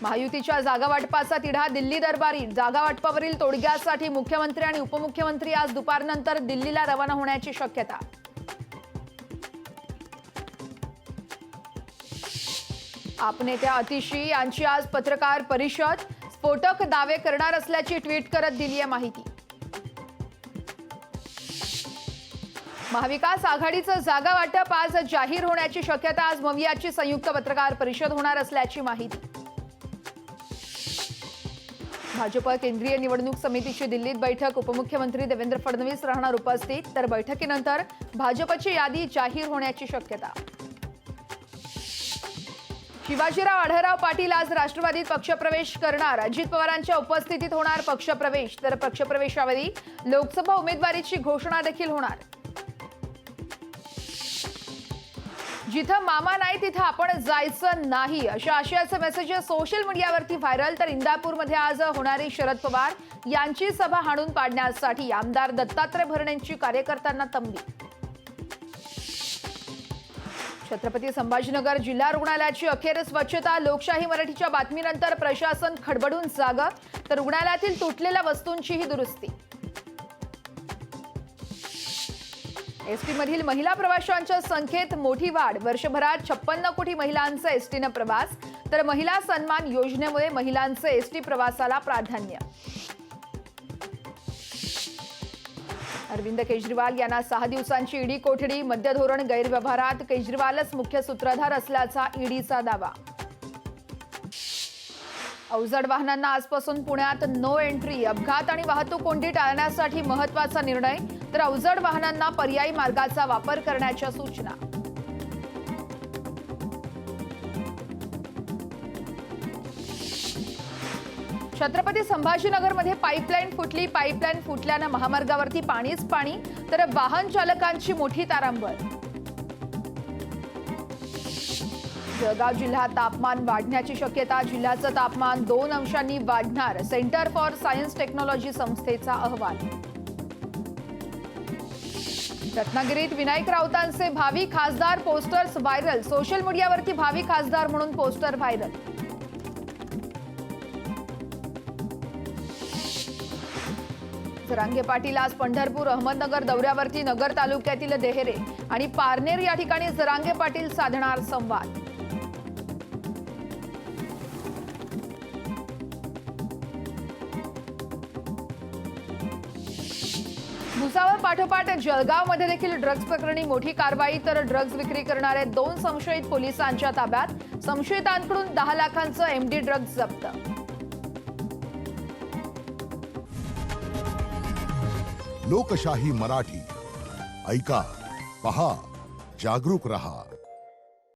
महायुतीच्या जागा वाटपाचा तिढा दिल्ली दरबारी। जागा वाटपावरील तोडग्यासाठी मुख्यमंत्री आणि उपमुख्यमंत्री आज दुपारनंतर दिल्लीला रवाना होण्याची शक्यता। आप नेत्या आतिशी यांची आज पत्रकार परिषद। स्फोटक दावे करणार असल्याची ट्विट करत दिली आहे माहिती। महाविकास आघाडीचं जागा वाटप आज जाहीर होण्याची शक्यता। आज मवियाची संयुक्त पत्रकार परिषद होणार असल्याची माहिती। भाजप केंद्रीय निवडणूक समितीची दिल्लीत बैठक। उपमुख्यमंत्री देवेंद्र फडणवीस राहणार उपस्थित, तर बैठकीनंतर भाजपची यादी जाहीर होण्याची शक्यता। शिवाजीराव आढळराव पाटील आज राष्ट्रवादीत पक्षप्रवेश करणार। अजित पवारांच्या उपस्थितीत होणार पक्षप्रवेश, तर पक्षप्रवेशावेळी लोकसभा उमेदवारीची घोषणा देखील होणार। जिथं मामा नाही तिथं आपण जायचं नाही, अशा आशयाचे मेसेजेस सोशल मीडियावरती व्हायरल। तर इंदापूरमध्ये आज होणारी शरद पवार यांची सभा हाणून पाडण्यासाठी आमदार दत्तात्रय भरणेंची कार्यकर्त्यांना तंबी। छत्रपती संभाजीनगर जिल्हा रुग्णालयाची अखेर स्वच्छता। लोकशाही मराठीच्या बातमीनंतर प्रशासन खडबडून जागं, तर रुग्णालयातील तुटलेल्या वस्तूंचीही दुरुस्ती। एसटी मधील महिला प्रवाशांच्या संख्येत मोठी वाढ। वर्षभरात 56 कोटी महिलांचा एसटीने प्रवास, तर महिला सन्मान योजनेमुळे महिलांचे एसटी प्रवासाला प्राधान्य। अरविंद केजरीवाल यांना 6 दिवसांची ईडी कोठडी। मद्य धोरण गैरव्यवहारात केजरीवालच मुख्य सूत्रधार असल्याचा ईडीचा दावा। अवजड वाहनांना आजपासून पुण्यात नो एंट्री। अपघात आणि वाहतूक कोंडी टाळण्यासाठी महत्त्वाचा निर्णय, तर अवजड वाहनांना पर्यायी मार्गाचा वापर करण्याच्या सूचना। छत्रपती संभाजीनगरमध्ये पाईपलाईन फुटली। पाईपलाईन फुटल्यानं महामार्गावरती पाणीच पाणी, तर वाहन चालकांची मोठी तारांबळ। जळगाव जिल्ह्यात तापमान वाढण्याची शक्यता। जिल्ह्याचं तापमान 2 अंशांनी वाढणार, सेंटर फॉर सायन्स टेक्नॉलॉजी संस्थेचा अहवाल। रत्नागिरीत विनायक राऊतांचे भावी खासदार पोस्टर्स व्हायरल। सोशल मीडियावरती भावी खासदार म्हणून पोस्टर व्हायरल। जरांगे पाटील आज पंढरपूर अहमदनगर दौऱ्यावरती। नगर तालुक्यातील देहरे आणि पारनेर या ठिकाणी जरांगे पाटील साधणार संवाद। भुसावळ पाठोपाठ जळगावमध्ये देखील ड्रग्ज प्रकरणी मोठी कारवाई, तर ड्रग्ज विक्री करणारे 2 संशयित पोलिसांच्या ताब्यात। संशयितांकडून 10 लाखांचं एमडी ड्रग्ज जप्त। लोकशाही मराठी ऐका, पहा, जागरूक रहा।